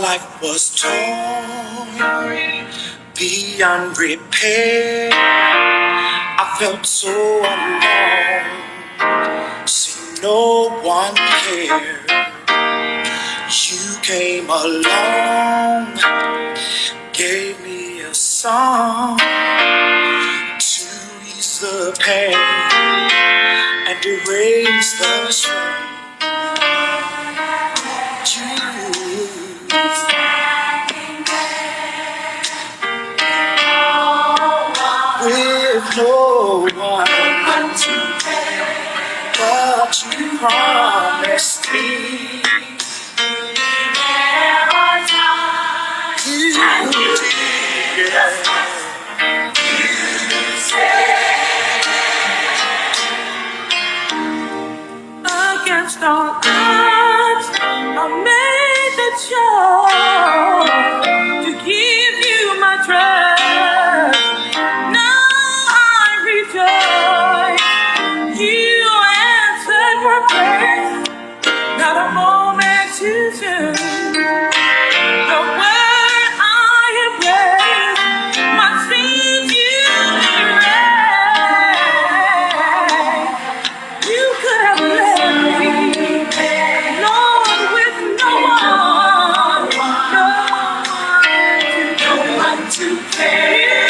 life was torn beyond repair. I felt so alone, see no one cared. You came along, gave me a song to ease the pain and erase the strain. With no one but you promised me. Against all odds, I made the choice to give you my trust. Now I rejoice. You answered my prayer, not a moment too soon. The word I embrace, my sins you erase. You could have left me, Lord, with no one to care.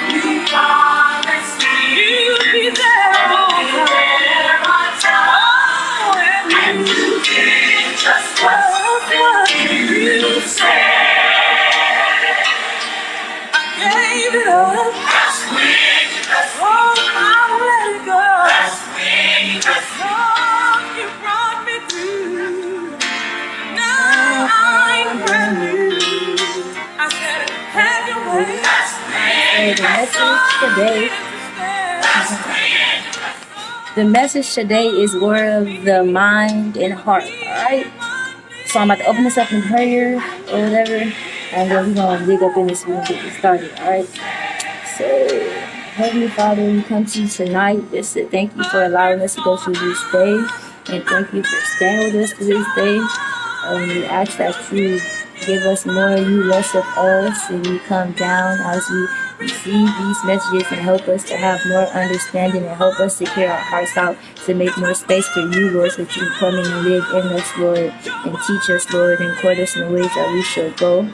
You promised me you'd be there on time. Oh, and you did just what you said. I gave it up. Oh, I let it go. Lord, you brought me through. Now I'm brand new. I said, have your way. The message today is word of the mind and heart. Alright? So I'm about to open this up in prayer or whatever. And then we're going to dig up in this room and get this started. Alright? So, Heavenly Father, we come to you tonight just to thank you for allowing us to go through this day. And thank you for staying with us through this day. We ask that you give us more of you, less of us. And you come down as we receive these messages and help us to have more understanding and help us to clear our hearts out to make more space for you, Lord, so that you can come in and live in us, Lord, and teach us, Lord, and court us in the ways that we should go.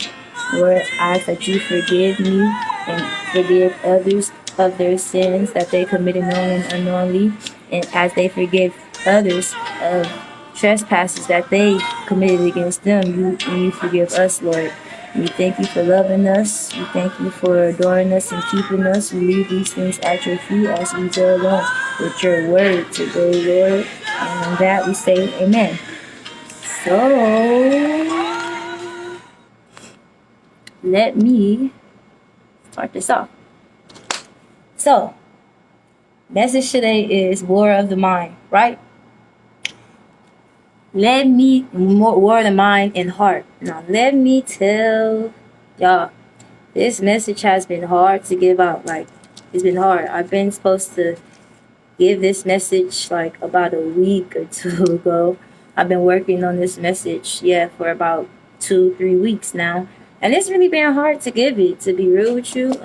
Lord, I ask that you forgive me and forgive others of their sins that they committed knowingly and unknowingly, and as they forgive others of trespasses that they committed against them, you forgive us, Lord. We thank you for loving us. We thank you for adoring us and keeping us. We leave these things at your feet as we go along with your word today, Lord. And on that we say amen. So, let me start this off. So, message today is war of the mind, right? War of the mind and heart. Now, let me tell y'all, this message has been hard to give out. Like, it's been hard. I've been supposed to give this message like about a week or two ago. I've been working on this message, for about 2-3 weeks now. And it's really been hard to give it, to be real with you.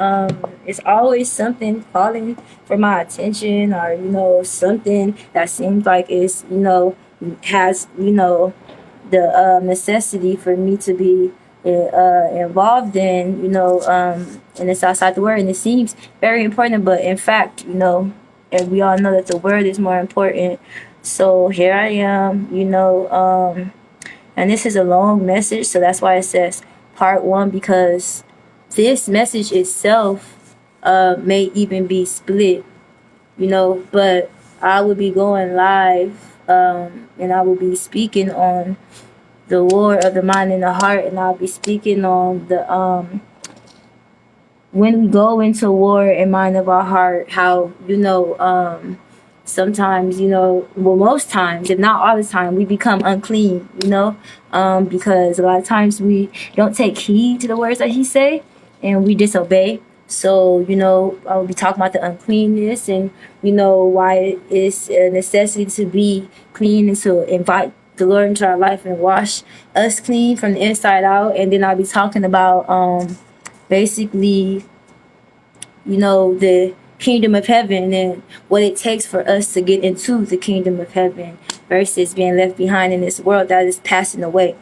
It's always something calling for my attention, or, something that seems like it's, has, the necessity for me to be involved in, and it's outside the word. And it seems very important, but in fact, and we all know that the word is more important. So here I am, and this is a long message. So that's why it says part 1, because this message itself may even be split, but I will be going live, and I will be speaking on the war of the mind and the heart, and I'll be speaking on the when we go into war in mind of our heart, how sometimes, most times, if not all the time, we become unclean, because a lot of times we don't take heed to the words that he say, and we disobey. So, I'll be talking about the uncleanness and, why it's a necessity to be clean and to invite the Lord into our life and wash us clean from the inside out. And then I'll be talking about basically, the kingdom of heaven and what it takes for us to get into the kingdom of heaven versus being left behind in this world that is passing away.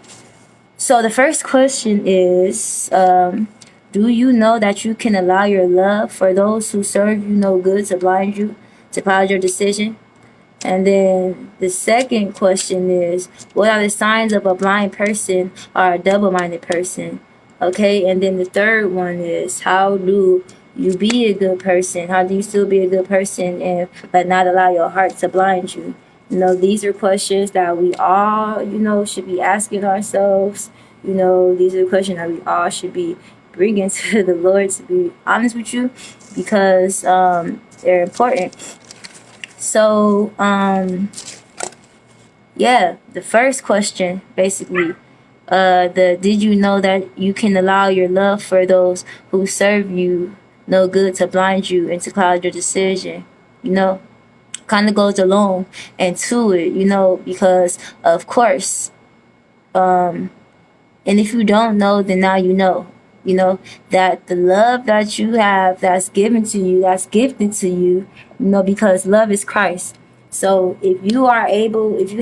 So the first question is, do you know that you can allow your love for those who serve you no good to blind you to cloud your decision? And then the second question is, what are the signs of a blind person or a double-minded person? Okay, and then the third one is, how do you be a good person? How do you still be a good person and but not allow your heart to blind you? These are questions that we all, should be asking ourselves. These are questions that we all should be bringing to the Lord, to be honest with you, because they're important. So, the first question, basically, did you know that you can allow your love for those who serve you no good to blind you and to cloud your decision? Kind of goes along and to it, because of course, and if you don't know, then now that the love that you have, that's given to you, that's gifted to you, because love is Christ. So if you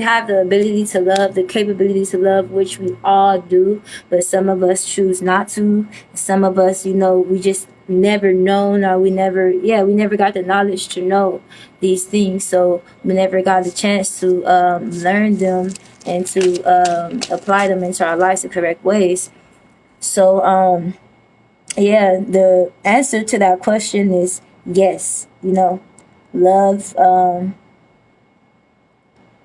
have the ability to love, the capability to love, which we all do, but some of us choose not to. Some of us, we just never known, or we never got the knowledge to know these things. So we never got the chance to learn them and to apply them into our lives the correct ways. So, the answer to that question is yes. Love,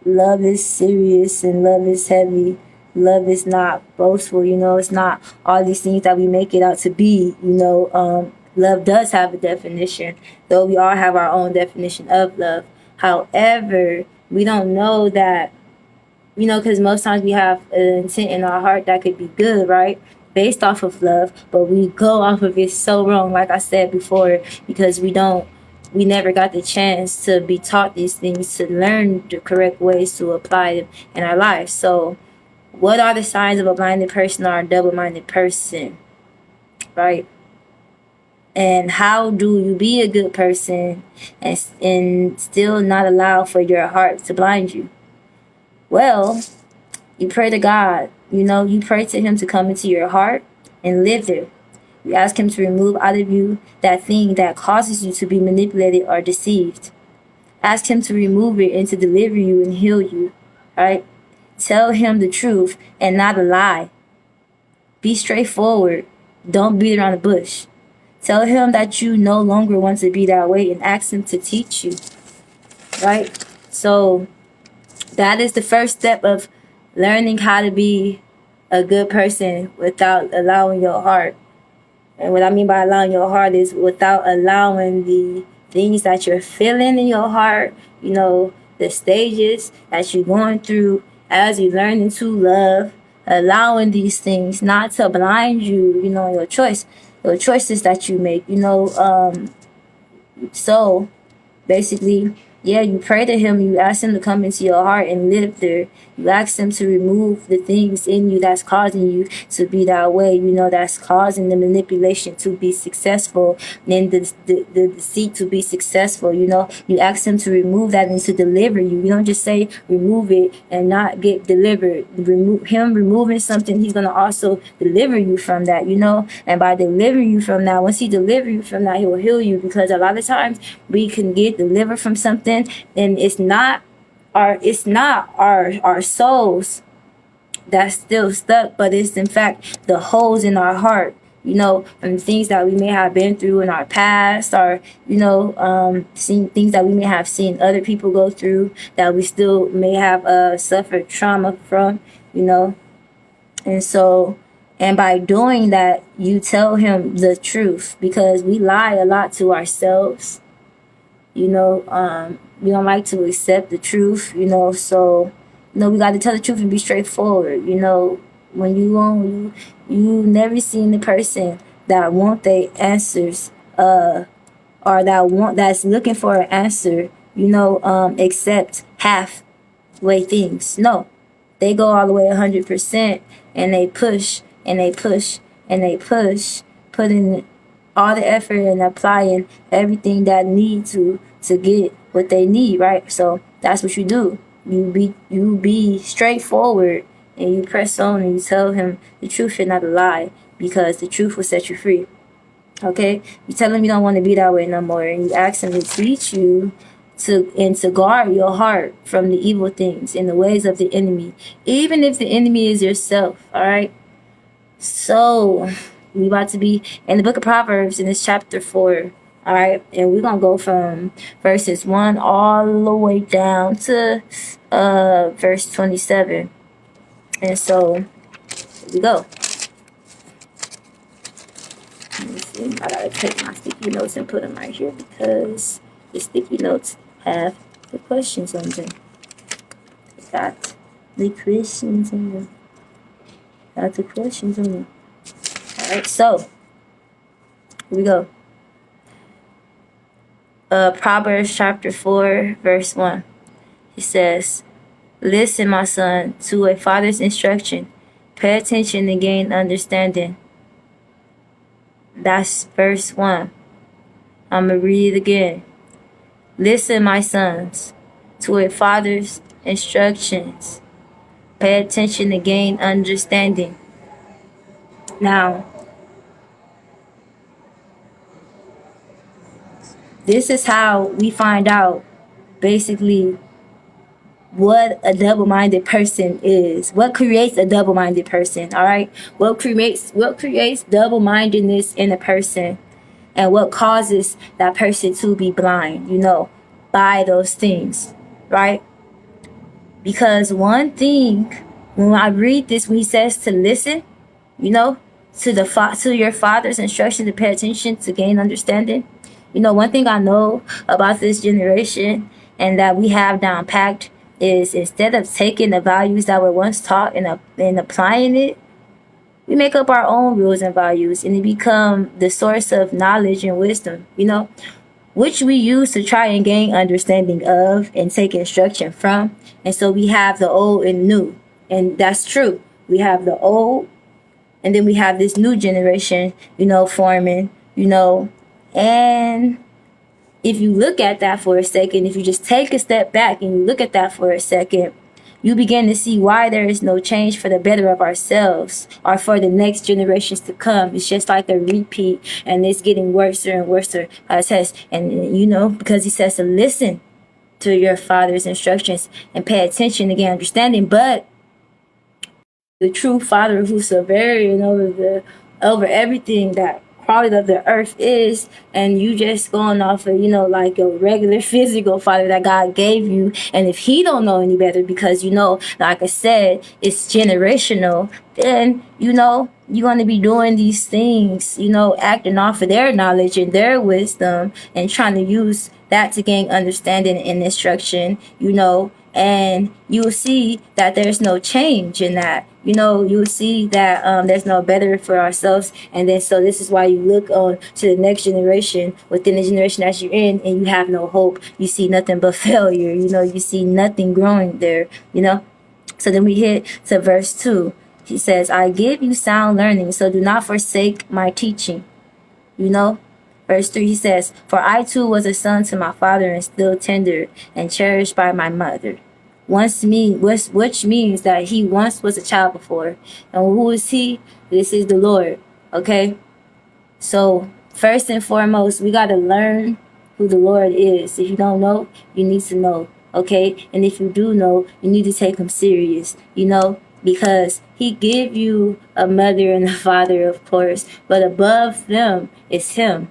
love is serious and love is heavy. Love is not boastful. It's not all these things that we make it out to be. Love does have a definition, though we all have our own definition of love. However, we don't know that, because most times we have an intent in our heart that could be good, right? Based off of love, but we go off of it so wrong, like I said before, because we never got the chance to be taught these things, to learn the correct ways to apply them in our lives. So what are the signs of a blinded person or a double-minded person, right? And how do you be a good person and still not allow for your heart to blind you? Well, you pray to God. You pray to Him to come into your heart and live there. You ask Him to remove out of you that thing that causes you to be manipulated or deceived. Ask Him to remove it and to deliver you and heal you. Right? Tell Him the truth and not a lie. Be straightforward. Don't beat around the bush. Tell Him that you no longer want to be that way and ask Him to teach you. Right? So that is the first step of learning how to be a good person without allowing your heart. And what I mean by allowing your heart is without allowing the things that you're feeling in your heart, the stages that you're going through as you learn to love, allowing these things not to blind you, your choices that you make, so basically, you pray to Him, you ask Him to come into your heart and live there. You ask Him to remove the things in you that's causing you to be that way, that's causing the manipulation to be successful and the deceit to be successful, You ask Him to remove that and to deliver you. You don't just say remove it and not get delivered. Him removing something, He's going to also deliver you from that, And by delivering you from that, once He delivers you from that, He will heal you, because a lot of times we can get delivered from something and it's not our souls that's still stuck, but it's in fact the holes in our heart, and things that we may have been through in our past, or seeing things that we may have seen other people go through that we still may have suffered trauma from, and by doing that, you tell Him the truth, because we lie a lot to ourselves. We don't like to accept the truth, so, we got to tell the truth and be straightforward. When you never seen the person that want their answers, or that's looking for an answer, accept halfway things. No, they go all the way 100%, and they push and they push and they push, putting all the effort and applying everything that need to get what they need, right? So that's what you do. You be straightforward, and you press on, and you tell him the truth and not a lie, because the truth will set you free. Okay? You tell him you don't want to be that way no more, and you ask him to teach you to guard your heart from the evil things and the ways of the enemy, even if the enemy is yourself. All right? So we about to be in the book of Proverbs in this chapter 4. All right, and we're gonna go from verses 1 all the way down to verse 27. And so here we go. Let me see. I gotta take my sticky notes and put them right here, because the sticky notes have the questions on them. Got the questions on them. Got the questions on them. Alright, so here we go. Proverbs chapter 4, verse 1. It says, "Listen, my son, to a father's instruction. Pay attention and gain understanding." That's verse 1. I'm going to read it again. "Listen, my sons, to a father's instructions. Pay attention and gain understanding." Now, this is how we find out basically what a double-minded person is. What creates a double-minded person, all right? What creates double-mindedness in a person, and what causes that person to be blind, by those things, right? Because one thing, when I read this, when he says to listen, to your father's instruction, to pay attention, to gain understanding. One thing I know about this generation, and that we have down packed, is instead of taking the values that were once taught and applying it, we make up our own rules and values, and it become the source of knowledge and wisdom, which we use to try and gain understanding of and take instruction from. And so we have the old and new, and that's true. We have the old, and then we have this new generation, forming, and if you look at that for a second, if you just take a step back and you look at that for a second, you begin to see why there is no change for the better of ourselves or for the next generations to come. It's just like a repeat, and it's getting worse and worse. It says, and because he says to listen to your father's instructions and pay attention to gain understanding, but the true father who's sovereign over everything that quality of the earth is, and you just going off of like your regular physical father that God gave you, and if he don't know any better, because like I said, it's generational, then you're going to be doing these things, acting off of their knowledge and their wisdom, and trying to use that to gain understanding and instruction, and you will see that there's no change in that. You'll see that there's no better for ourselves. And then so this is why you look on to the next generation within the generation that you're in, and you have no hope. You see nothing but failure. You see nothing growing there, So then we hit to verse 2. He says, "I give you sound learning, so do not forsake my teaching." Verse 3, he says, "For I too was a son to my father, and still tender and cherished by my mother." Which means that he once was a child before. And who is he? This is the Lord. Okay? So first and foremost, we got to learn who the Lord is. If you don't know, you need to know. Okay? And if you do know, you need to take him serious. Because he gave you a mother and a father, of course, but above them is him.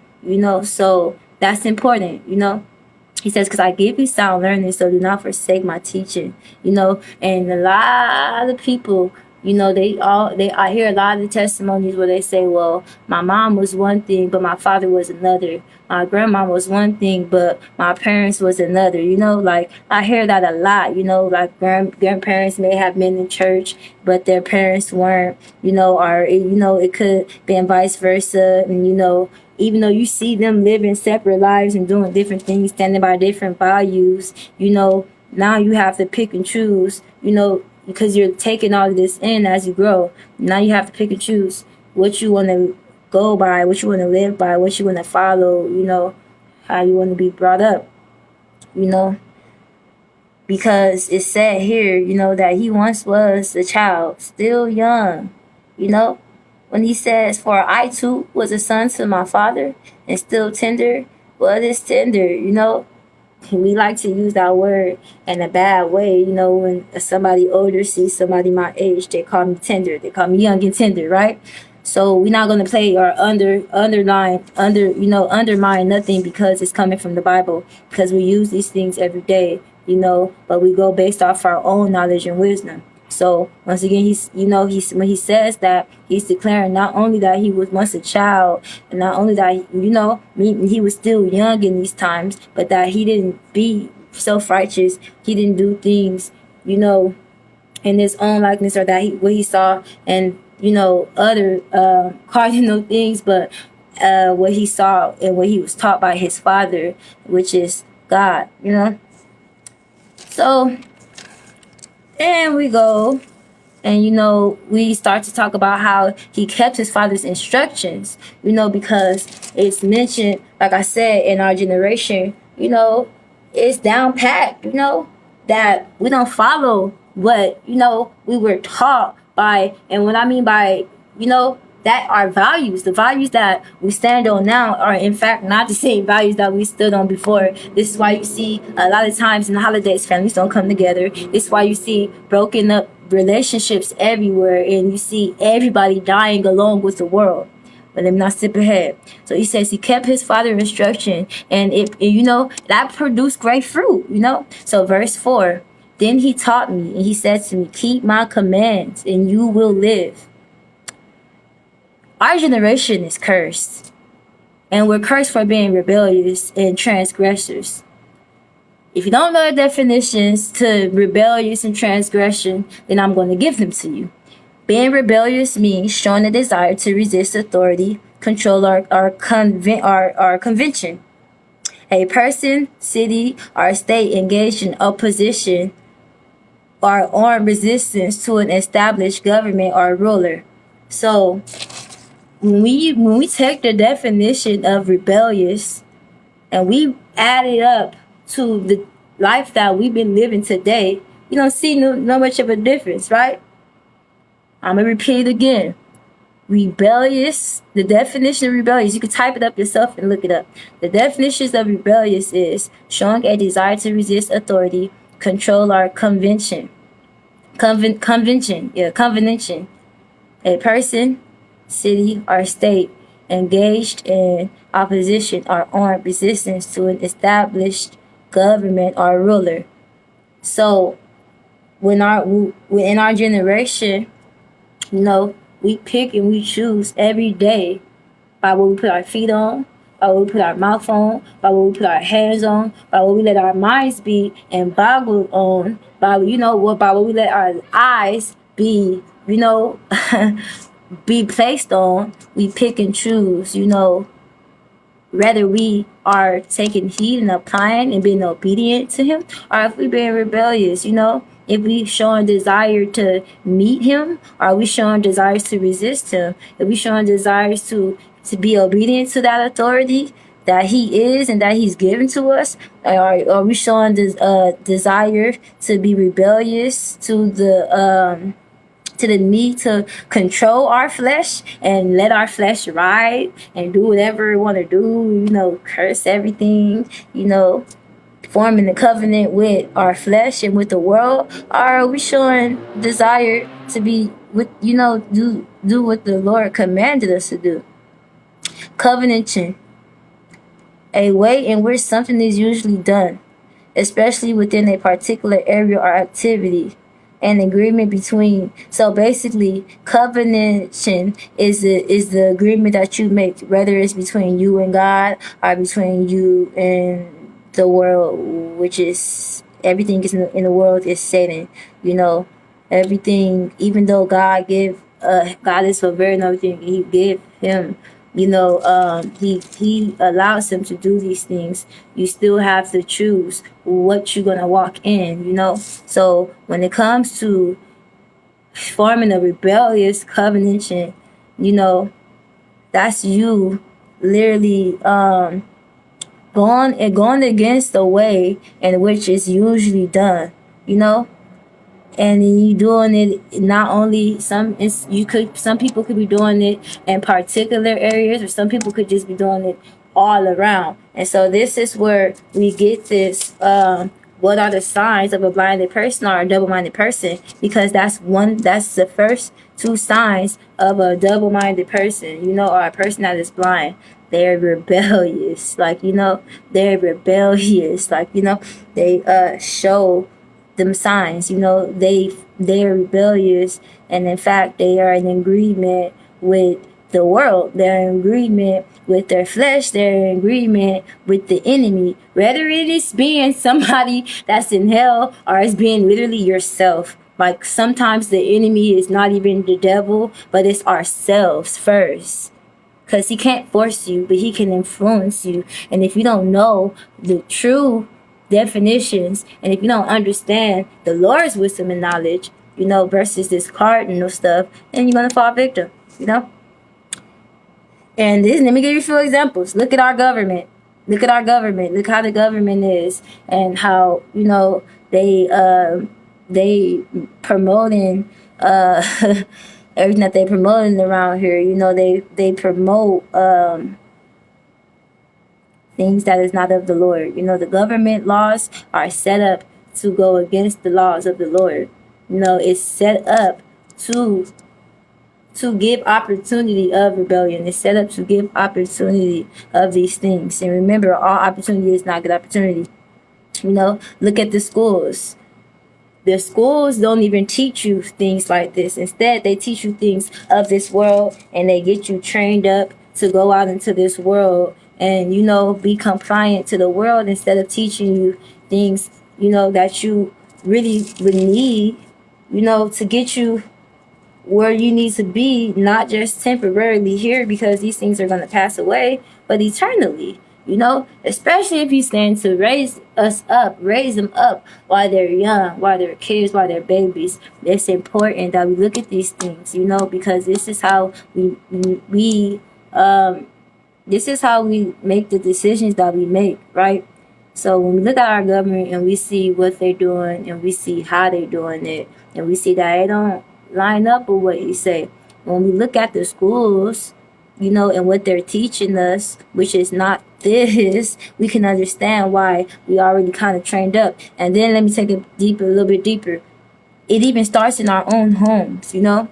So that's important. He says, "Because I give you sound learning, so do not forsake my teaching." And a lot of people, I hear a lot of the testimonies where they say, "Well, my mom was one thing, but my father was another. My grandma was one thing, but my parents was another." Like I hear that a lot. Like grandparents may have been in church, but their parents weren't. Or it could be vice versa, and even though you see them living separate lives and doing different things, standing by different values, now you have to pick and choose. because you're taking all of this in as you grow. Now you have to pick and choose what you want to go by, what you want to live by, what you want to follow, how you want to be brought up, because it said here, that he once was a child, still young, when he says, for I too was a son to my father and still tender. Well, it is tender, we like to use that word in a bad way, when somebody older sees somebody my age, they call me tender, they call me young and tender, right? So we're not going to play or undermine nothing because it's coming from the Bible, because we use these things every day, but we go based off our own knowledge and wisdom. So once again, when he says that, he's declaring not only that he was once a child, and not only that, he was still young in these times, but that he didn't be self-righteous. He didn't do things, in his own likeness, or that what he saw and, other cardinal things, but what he saw and what he was taught by his father, which is God, So then we go and, we start to talk about how he kept his father's instructions, because it's mentioned, like I said, in our generation, it's down pat, that we don't follow what, we were taught by. And what I mean by, that our values, the values that we stand on now, are in fact not the same values that we stood on before. This is why you see a lot of times in the holidays, families don't come together. This is why you see broken up relationships everywhere, and you see everybody dying along with the world. But let me not skip ahead. So he says he kept his father's instruction, and that produced great fruit, So verse 4, then he taught me, and he said to me, keep my commands, and you will live. Our generation is cursed, and we're cursed for being rebellious and transgressors. If you don't know the definitions to rebellious and transgression, then I'm going to give them to you. Being rebellious means showing a desire to resist authority, control, or convention. A person, city, or state engaged in opposition or armed resistance to an established government or ruler. So when we take the definition of rebellious and we add it up to the life that we've been living today, you don't see no much of a difference, right? I'm going to repeat it again. Rebellious, the definition of rebellious, you can type it up yourself and look it up. The definitions of rebellious is showing a desire to resist authority, control, or convention. Convention. A person, city, or state engaged in opposition or armed resistance to an established government or ruler. So in our generation, we pick and we choose every day by what we put our feet on, by what we put our mouth on, by what we put our hands on, by what we let our minds be and boggled on, by what we let our eyes be, be placed on. We pick and choose, whether we are taking heed and applying and being obedient to him, or if we're being rebellious, if we showing desire to meet him, or are we showing desires to resist him, if we showing desires to be obedient to that authority that he is and that he's given to us, or are we showing desire to be rebellious to the need to control our flesh and let our flesh ride and do whatever we want to do, curse everything, forming a covenant with our flesh and with the world? Or are we showing desire to be with, do what the Lord commanded us to do? Covenanting, a way in which something is usually done, especially within a particular area or activity. An agreement between. So basically, covenanting is the agreement that you make, whether it's between you and God or between you and the world, which is everything is in the world is Satan. Everything. Even though God is sovereign, everything He gave him. He allows him to do these things. You still have to choose what you're gonna walk in. So when it comes to forming a rebellious covenant, and you know, that's you literally going against the way in which it's usually done, you know. And you doing it not only some people could be doing it in particular areas, or some people could just be doing it all around. And so this is where we get this what are the signs of a blinded person or a double-minded person, because that's the first two signs of a double-minded person, you know, or a person that is blind. They're rebellious, like, you know, they're rebellious, like, you know, they show them signs, you know, they're rebellious, and in fact they are in agreement with the world, they're in agreement with their flesh, they're in agreement with the enemy, whether it is being somebody that's in hell or it's being literally yourself. Like sometimes the enemy is not even the devil, but it's ourselves first, because he can't force you, but he can influence you. And if you don't know the true definitions, and if you don't understand the Lord's wisdom and knowledge, you know, versus this cardinal stuff, then you're gonna fall victim, you know. And this, let me give you a few examples. Look at our government. Look at our government. Look how the government is, and how, you know, they promoting everything that they promoting around here. You know, they promote things that is not of the Lord. You know, the government laws are set up to go against the laws of the Lord. You know, it's set up to give opportunity of rebellion. It's set up to give opportunity of these things. And remember, all opportunity is not good opportunity. You know, look at the schools. The schools don't even teach you things like this. Instead, they teach you things of this world, and they get you trained up to go out into this world and, you know, be compliant to the world, instead of teaching you things, you know, that you really would need, you know, to get you where you need to be, not just temporarily here, because these things are going to pass away, but eternally. You know, especially if you stand to raise them up while they're young, while they're kids, while they're babies. It's important that we look at these things, you know, because this is how this is how we make the decisions that we make, right? So when we look at our government and we see what they're doing, and we see how they're doing it, and we see that they don't line up with what you say. When we look at the schools, you know, and what they're teaching us, which is not this, we can understand why we already kind of trained up. And then let me take it deeper, a little bit deeper. It even starts in our own homes, you know.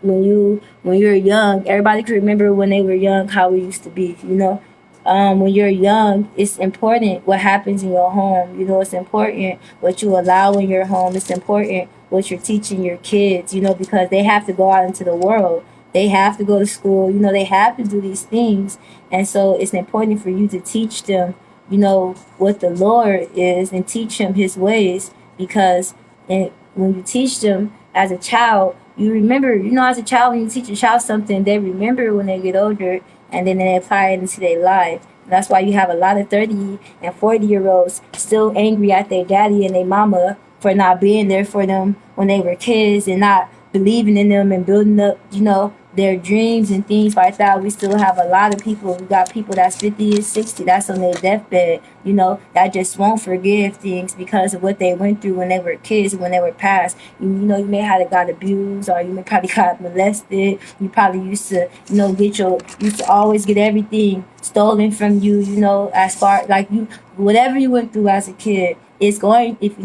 When you're young, everybody can remember when they were young how we used to be, you know. When you're young, it's important what happens in your home. You know, it's important what you allow in your home. It's important what you're teaching your kids, you know, because they have to go out into the world. They have to go to school, you know, they have to do these things. And so it's important for you to teach them, you know, what the Lord is, and teach them his ways, because when you teach them as a child, you remember, you know, as a child, when you teach a child something, they remember when they get older, and then they apply it into their life. And that's why you have a lot of 30 and 40-year-olds still angry at their daddy and their mama for not being there for them when they were kids, and not believing in them and building up, you know, their dreams and things like that. We still have a lot of people. We got people that's 50 and 60, that's on their deathbed, you know, that just won't forgive things because of what they went through when they were kids, when they were past. You know, you may have got abused, or you may probably got molested. You probably used to, you know, used to always get everything stolen from you, you know, as far like you, whatever you went through as a kid, it's going, if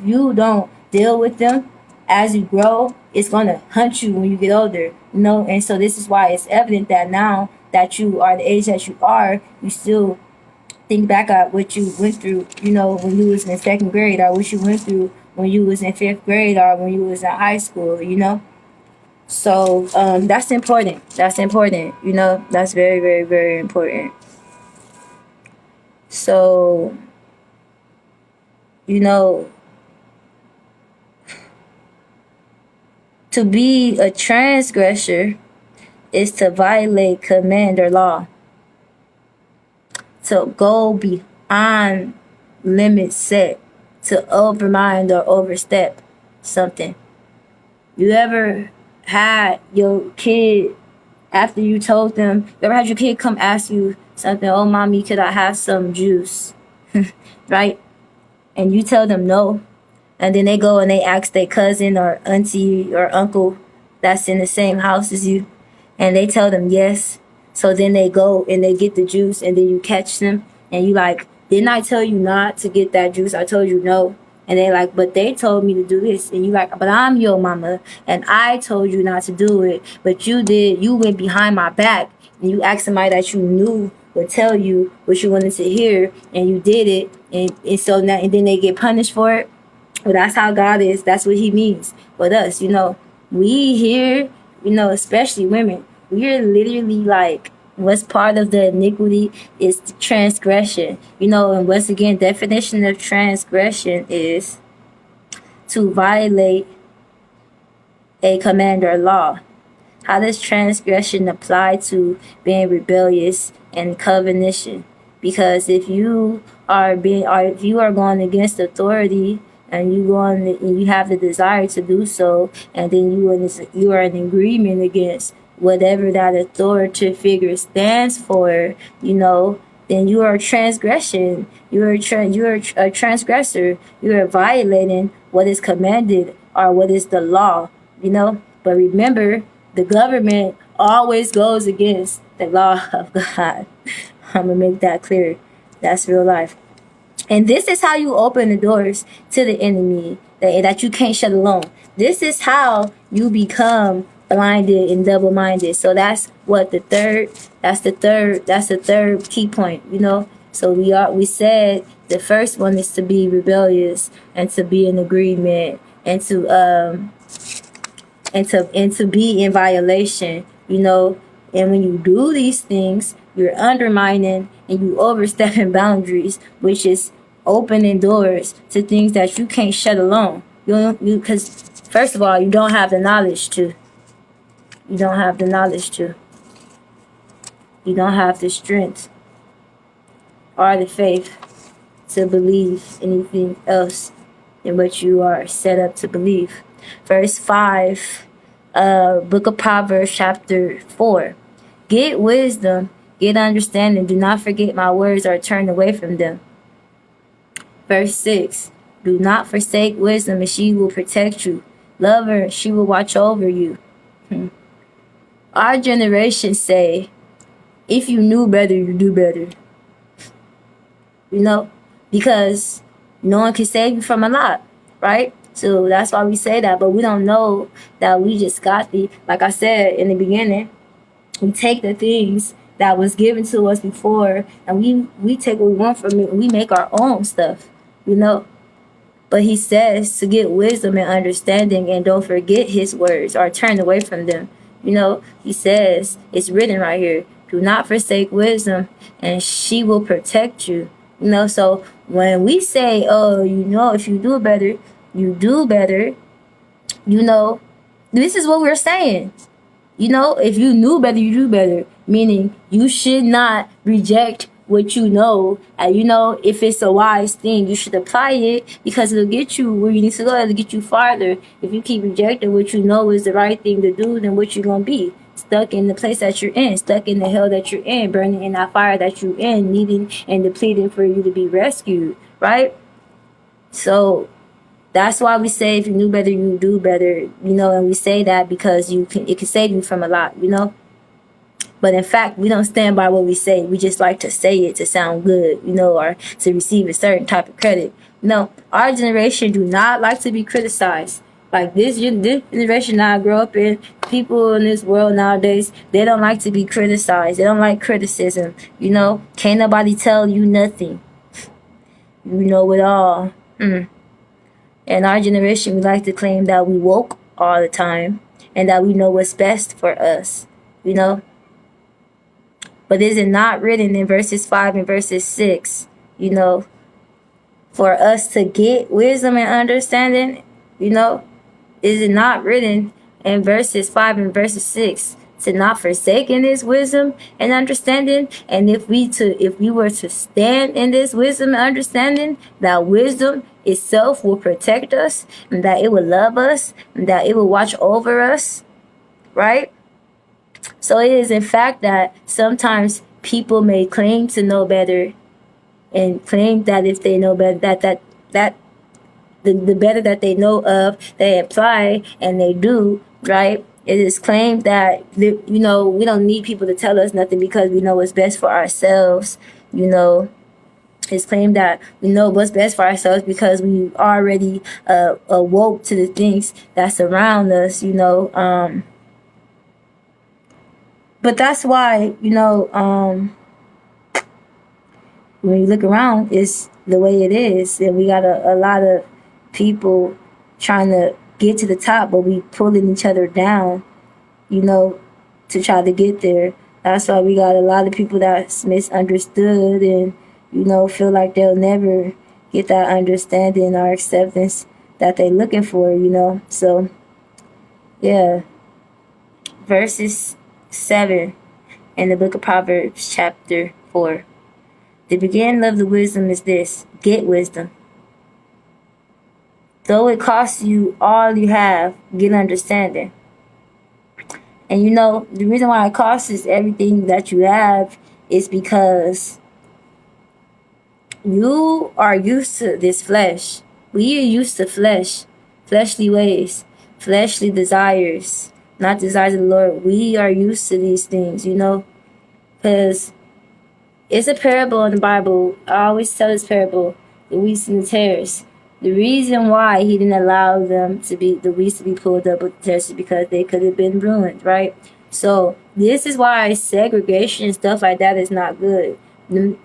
you don't deal with them as you grow, it's going to hunt you when you get older, you know. And so this is why it's evident that now that you are the age that you are, you still think back at what you went through, you know, when you was in second grade, or what you went through when you was in fifth grade, or when you was in high school, you know. So that's important. That's important, you know. That's very, very, very important. So, you know, to be a transgressor is to violate command or law, to go beyond limits set, to overmind or overstep something. You ever had your kid, after you told them, you ever had your kid come ask you something, oh, mommy, could I have some juice? Right? And you tell them no. And then they go and they ask their cousin or auntie or uncle that's in the same house as you. And they tell them yes. So then they go and they get the juice, and then you catch them. And you like, didn't I tell you not to get that juice? I told you no. And they like, but they told me to do this. And you like, but I'm your mama, and I told you not to do it. But you did. You went behind my back. And you asked somebody that you knew would tell you what you wanted to hear. And you did it. And so now, and then they get punished for it. Well, that's how God is. That's what he means with us. We here, especially women, we're literally like, what's part of the iniquity is the transgression. And once again, definition of transgression is to violate a command or law. How does transgression apply to being rebellious and covenantation? Because if you are going against authority, and you have the desire to do so, and then you are in agreement against whatever that authoritative figure stands for, then you are transgression. You're a transgressor. You are violating what is commanded or what is the law. But remember, the government always goes against the law of God. I'm gonna make that clear. That's real life. And this is how you open the doors to the enemy that you can't shut alone. This is how you become blinded and double-minded. So that's the third key point, So we said the first one is to be rebellious and to be in agreement and to be in violation, And when you do these things, you're undermining and you overstepping boundaries, which is opening doors to things that you can't shut alone. Because first of all, you don't have the knowledge to. You don't have the knowledge to. You don't have the strength or the faith to believe anything else than what you are set up to believe. Verse 5, book of Proverbs, chapter 4. Get wisdom, get understanding. Do not forget my words or turn away from them. Verse 6, do not forsake wisdom, and she will protect you. Love her, she will watch over you. Our generation say, if you knew better, you do better. Because no one can save you from a lot, right? So that's why we say that, but we don't know that we just got like I said in the beginning, we take the things that was given to us before, and we take what we want from it, and we make our own stuff. But he says to get wisdom and understanding, and don't forget his words or turn away from them. He says, it's written right here, do not forsake wisdom, and she will protect you. So when we say, oh, if you do better, you do better, this is what we're saying. If you knew better, you do better. Meaning you should not reject what you know. And if it's a wise thing, you should apply it, because it'll get you where you need to go. It'll get you farther. If you keep rejecting what you know is the right thing to do, then what you're going to be? Stuck in the place that you're in, stuck in the hell that you're in, burning in that fire that you're in, needing and depleting for you to be rescued, right? So that's why we say if you knew better, you do better, and we say that because it can save you from a lot, But in fact, we don't stand by what we say. We just like to say it to sound good, or to receive a certain type of credit. No, our generation do not like to be criticized. Like this generation I grew up in, people in this world nowadays, they don't like to be criticized. They don't like criticism. Can't nobody tell you nothing. You know it all. In our generation, we like to claim that we woke all the time and that we know what's best for us, But is it not written in verses 5 and verses 6, for us to get wisdom and understanding, Is it not written in verses 5 and verses 6 to not forsake in this wisdom and understanding? And if we were to stand in this wisdom and understanding, that wisdom itself will protect us, and that it will love us, and that it will watch over us, right? So it is in fact that sometimes people may claim to know better and claim that if they know better, that the better that they know of, they apply and they do, right? It is claimed that, you know, we don't need people to tell us nothing because we know what's best for ourselves. You know, it's claimed that we know what's best for ourselves because we already awoke to the things that surround us, you know. But that's why, you know, when you look around, it's the way it is. And we got a lot of people trying to get to the top, but we pulling each other down, you know, to try to get there. That's why we got a lot of people that's misunderstood and, you know, feel like they'll never get that understanding or acceptance that they're looking for, you know. So, yeah. Verses 7 in the book of Proverbs, chapter 4. The beginning of the wisdom is this: get wisdom. Though it costs you all you have, get understanding. And you know, the reason why it costs is everything that you have is because you are used to this flesh. We are used to flesh, fleshly ways, fleshly desires, not desires of the Lord. We are used to these things, you know, because it's a parable in the Bible. I always tell this parable, the wheat and the tares. The reason why he didn't allow them to be, the wheat to be pulled up with the tares, is because they could have been ruined, right? So this is why segregation and stuff like that is not good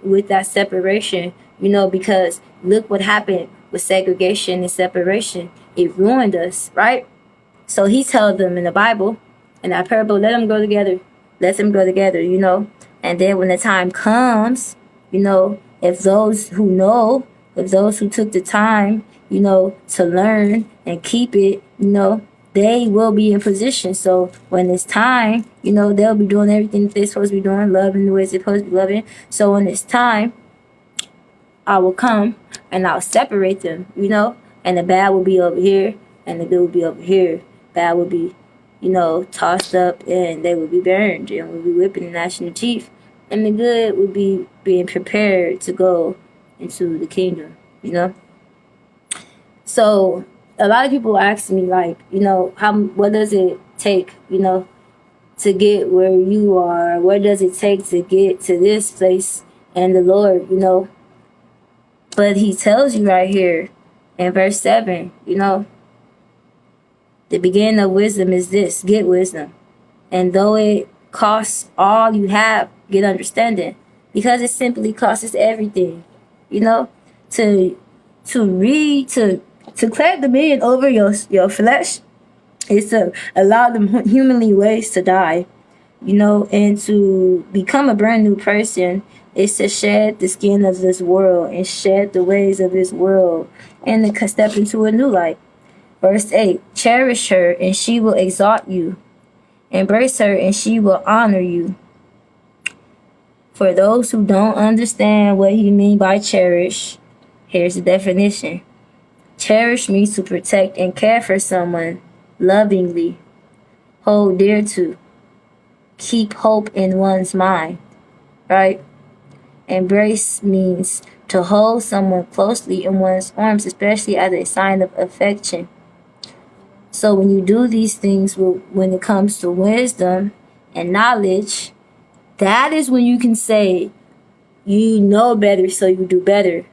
with that separation, you know, because look what happened with segregation and separation. It ruined us, right? So he told them in the Bible, in that parable, let them go together. Let them go together, you know. And then when the time comes, you know, if those who know, if those who took the time, you know, to learn and keep it, you know, they will be in position. So when it's time, you know, they'll be doing everything that they're supposed to be doing, loving the way they're supposed to be loving. So when it's time, I will come and I'll separate them, you know, and the bad will be over here and the good will be over here. Bad will be, you know, tossed up and they will be burned and we'll be whipping the national chief. And the good will be being prepared to go into the kingdom, you know. So a lot of people ask me, like, you know, what does it take, you know, to get where you are? What does it take to get to this place and the Lord, you know? But he tells you right here in verse 7, you know, the beginning of wisdom is this: get wisdom. And though it costs all you have, get understanding. Because it simply costs everything, you know, to clear dominion over your flesh is to allow the humanly ways to die, you know, and to become a brand new person is to shed the skin of this world and shed the ways of this world and to step into a new life. Verse 8, cherish her and she will exalt you. Embrace her and she will honor you. For those who don't understand what he means by cherish, here's the definition. Cherish means to protect and care for someone lovingly, hold dear to, keep hope in one's mind, right? Embrace means to hold someone closely in one's arms, especially as a sign of affection. So when you do these things, when it comes to wisdom and knowledge, that is when you can say you know better, so you do better.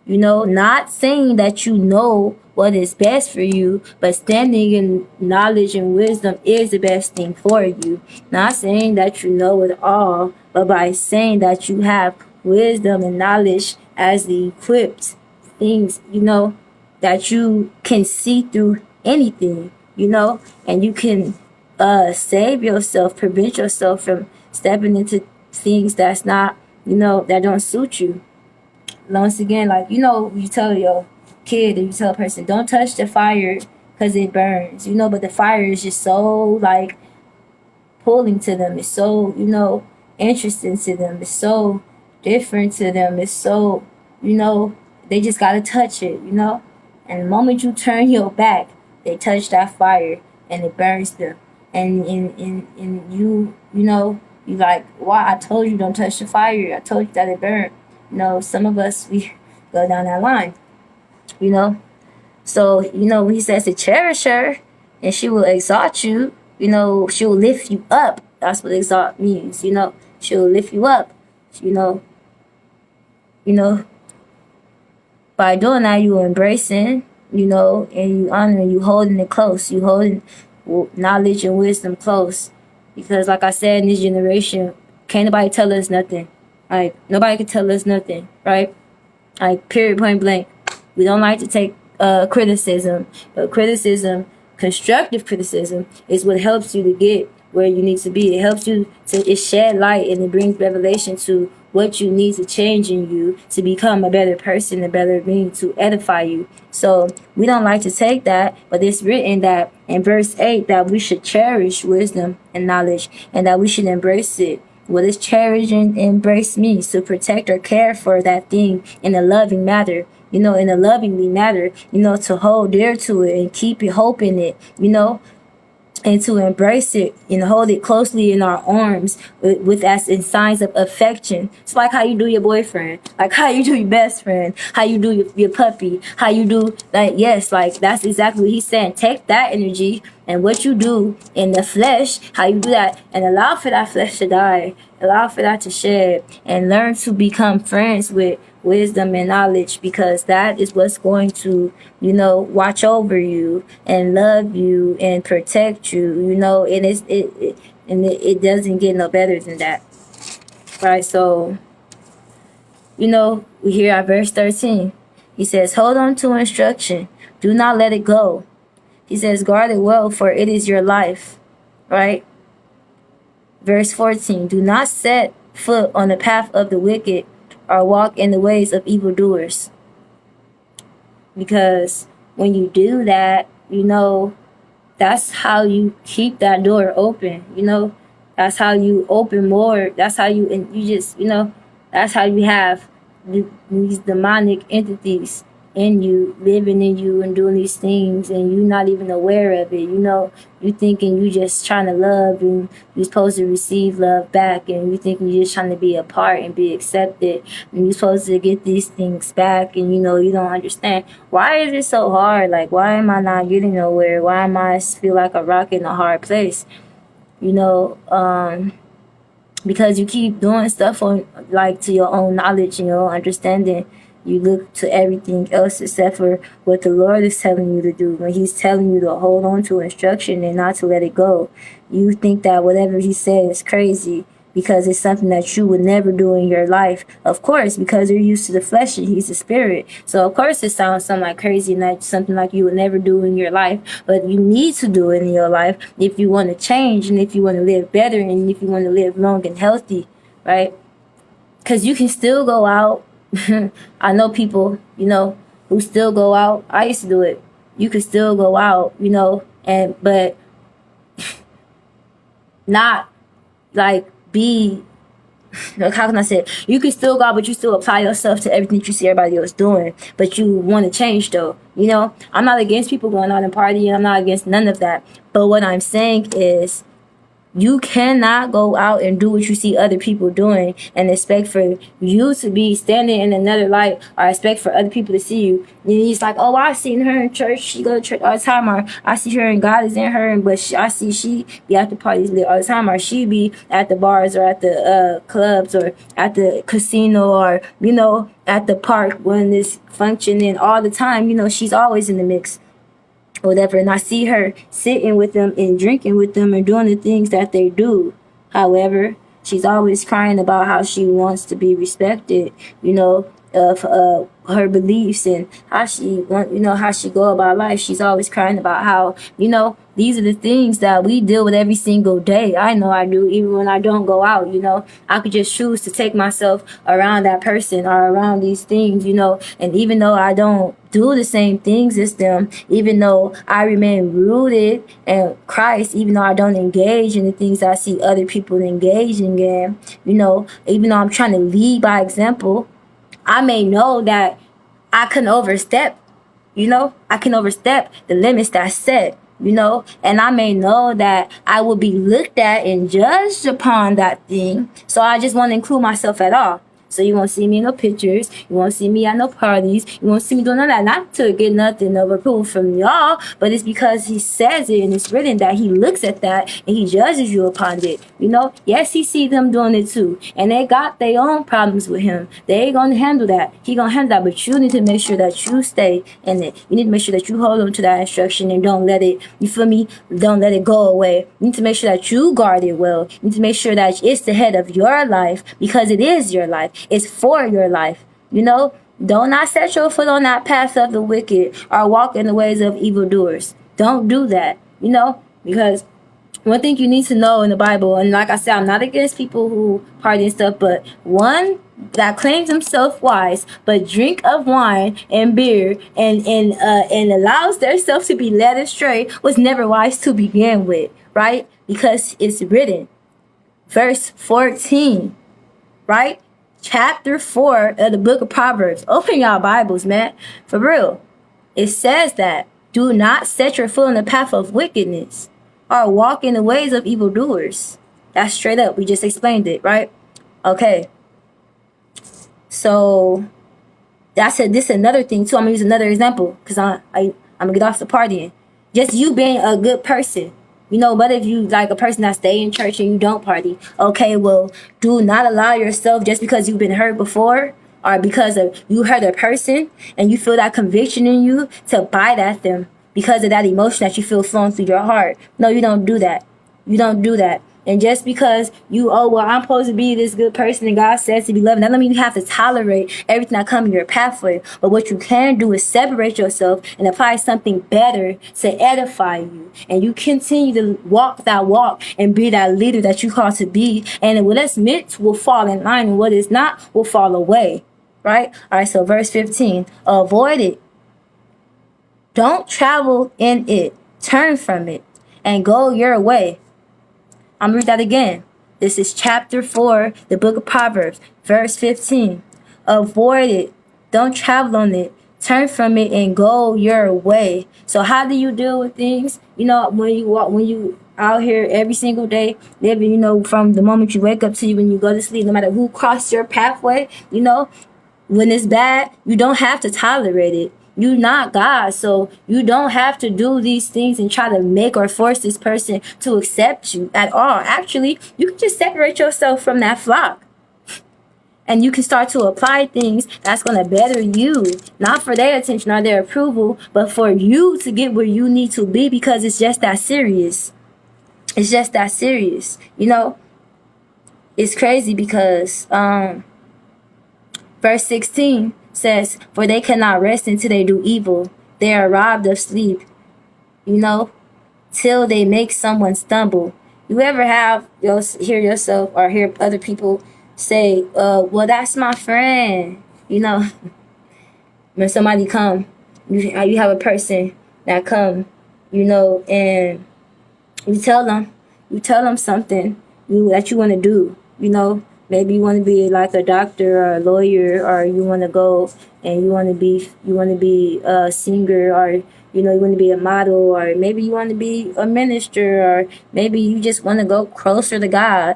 You know, not saying that you know what is best for you, but standing in knowledge and wisdom is the best thing for you. Not saying that you know it all, but by saying that you have wisdom and knowledge as the equipped things, you know, that you can see through anything, you know, and you can save yourself, prevent yourself from stepping into things that's not, you know, that don't suit you. Once again, like, you know, you tell your kid or you tell a person, don't touch the fire because it burns, you know, but the fire is just so, like, pulling to them. It's so, you know, interesting to them. It's so different to them. It's so, you know, They just gotta touch it, you know. And the moment you turn your back, they touch that fire and it burns them. And you know, you like, why? I told you don't touch the fire. I told you that it burned. You know, some of us we go down that line. You know, so you know when he says to cherish her, and she will exalt you. You know, she will lift you up. That's what exalt means. You know, she will lift you up. You know, you know, by doing that, you embracing, you know, and you honoring, you holding it close, you holding knowledge and wisdom close. Because, like I said, in this generation, can't nobody tell us nothing. Like, nobody can tell us nothing, right? Like, period, point blank. We don't like to take criticism, but criticism, constructive criticism, is what helps you to get where you need to be. It helps you to, it shed light and it brings revelation to what you need to change in you to become a better person, a better being, to edify you. So we don't like to take that, but it's written that in verse 8 that we should cherish wisdom and knowledge and that we should embrace it. What does cherish and embrace means? To protect or care for that thing in a loving manner. You know, in a lovingly manner, you know, to hold dear to it and keep your hope in it, you know, and to embrace it and hold it closely in our arms with us in signs of affection. It's like how you do your boyfriend, like how you do your best friend, how you do your puppy, how you do, like, yes, like that's exactly what he's saying. Take that energy and what you do in the flesh, how you do that, and allow for that flesh to die, allow for that to shed, and learn to become friends with wisdom and knowledge, because that is what's going to, you know, watch over you and love you and protect you, you know, and it doesn't get no better than that, right? So, you know, we hear our verse 13. He says, hold on to instruction, do not let it go. He says, guard it well, for it is your life, right? Verse 14, do not set foot on the path of the wicked or walk in the ways of evildoers. Because when you do that, you know, that's how you keep that door open, you know. That's how you open more. That's how you, and you just, you know, that's how you have these demonic entities in you, living in you and doing these things, and you're not even aware of it. You know, you thinking you just trying to love and you're supposed to receive love back, and you thinking you're just trying to be a part and be accepted, and you're supposed to get these things back, and you know, you don't understand. Why is it so hard? Like, why am I not getting nowhere? Why am I feel like a rock in a hard place? You know, because you keep doing stuff on, like, to your own knowledge and your own understanding. You look to everything else except for what the Lord is telling you to do. When he's telling you to hold on to instruction and not to let it go, you think that whatever he said is crazy because it's something that you would never do in your life. Of course, because you're used to the flesh and he's the spirit. So of course it sounds something like crazy and that's something like you would never do in your life. But you need to do it in your life if you want to change and if you want to live better and if you want to live long and healthy, right? Because you can still go out. I know people, you know, who still go out. I used to do it. You could still go out, you know, but not like be, like, how can I say it? You can still go out, but you still apply yourself to everything you see everybody else doing. But you want to change though, you know. I'm not against people going out and partying. I'm not against none of that. But what I'm saying is, you cannot go out and do what you see other people doing and expect for you to be standing in another light, or expect for other people to see you. And he's like, oh, I seen her in church. She go to church all the time. Or I see her and God is in her. But I see she be at the parties all the time. Or she be at the bars or at the clubs or at the casino or, you know, at the park when it's functioning all the time. You know, she's always in the mix. Whatever, and I see her sitting with them and drinking with them and doing the things that they do. However, she's always crying about how she wants to be respected, you know, of her beliefs and how she want, you know, how she go about life. She's always crying about how, you know, these are the things that we deal with every single day. I know I do, even when I don't go out, you know. I could just choose to take myself around that person or around these things, you know. And even though I don't do the same things as them, even though I remain rooted in Christ, even though I don't engage in the things I see other people engaging in, you know, even though I'm trying to lead by example, I may know that I can overstep, I can overstep the limits that's set, and I may know that I will be looked at and judged upon that thing. So I just want to include myself at all. So you won't see me in no pictures. You won't see me at no parties. You won't see me doing none of that. Not to get nothing of approval from y'all, but it's because he says it and it's written that he looks at that and he judges you upon it. Yes, he see them doing it too. And they got their own problems with him. They ain't gonna handle that. He gonna handle that. But you need to make sure that you stay in it. You need to make sure that you hold on to that instruction and don't let it, you feel me? Don't let it go away. You need to make sure that you guard it well. You need to make sure that it's the head of your life, because it is your life. It's for your life. Don't not set your foot on that path of the wicked or walk in the ways of evildoers. Don't do that. Because one thing you need to know in the Bible, and like I said, I'm not against people who party and stuff, but one that claims himself wise, but drink of wine and beer and allows themselves to be led astray was never wise to begin with, right? Because it's written, verse 14, right? Chapter 4 of the book of Proverbs. Open y'all Bibles, man. For real. It says that do not set your foot on the path of wickedness or walk in the ways of evildoers. That's straight up. We just explained it, right? Okay. So this is another thing too. I'm gonna use another example because I'm gonna get off the partying. Just you being a good person. But if you like a person that stay in church and you don't party, okay, well, do not allow yourself, just because you've been hurt before or because of you hurt a person and you feel that conviction in you, to bite at them because of that emotion that you feel flowing through your heart. No, you don't do that. You don't do that. And just because I'm supposed to be this good person and God says to be loving, that doesn't mean you have to tolerate everything that comes in your pathway. But what you can do is separate yourself and apply something better to edify you. And you continue to walk that walk and be that leader that you call to be. And what is meant will fall in line, and what is not will fall away. Right? All right, so verse 15. Avoid it. Don't travel in it. Turn from it and go your way. I'm going to read that again. This is chapter 4, the book of Proverbs, verse 15. Avoid it. Don't travel on it. Turn from it and go your way. So how do you deal with things? When you out here every single day, living, from the moment you wake up to when you go to sleep, no matter who crossed your pathway, when it's bad, you don't have to tolerate it. You're not God, so you don't have to do these things and try to make or force this person to accept you at all. Actually, you can just separate yourself from that flock. And you can start to apply things that's going to better you. Not for their attention or their approval, but for you to get where you need to be, because it's just that serious. It's just that serious. It's crazy because verse 16 says, for they cannot rest until they do evil. They are robbed of sleep, till they make someone stumble. You ever hear yourself or hear other people say, well, that's my friend, when somebody come, you have a person that come, and you tell them something that you want to do, Maybe you want to be like a doctor or a lawyer, or you want to go and you want to be a singer, or you want to be a model, or maybe you want to be a minister, or maybe you just want to go closer to God,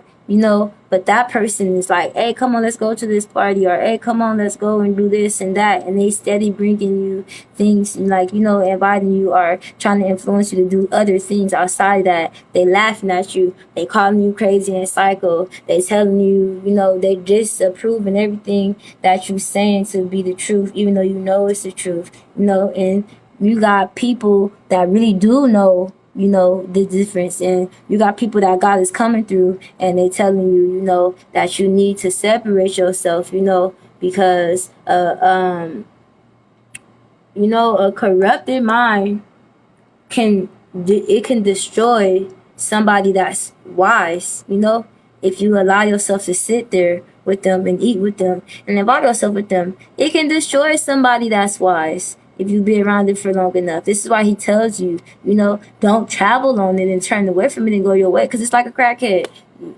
But that person is like, hey, come on, let's go to this party, or hey, come on, let's go and do this and that, and they steady bringing you things and inviting you or trying to influence you to do other things outside that. They laughing at you, they calling you crazy and psycho, they telling you, they disapproving everything that you saying to be the truth, even though it's the truth, and you got people that really do know the difference, and you got people that God is coming through and they telling you, that you need to separate yourself, because a corrupted mind can destroy somebody that's wise, if you allow yourself to sit there with them and eat with them and involve yourself with them. It can destroy somebody that's wise if you be around it for long enough. This is why he tells you, don't travel on it and turn away from it and go your way, because it's like a crackhead.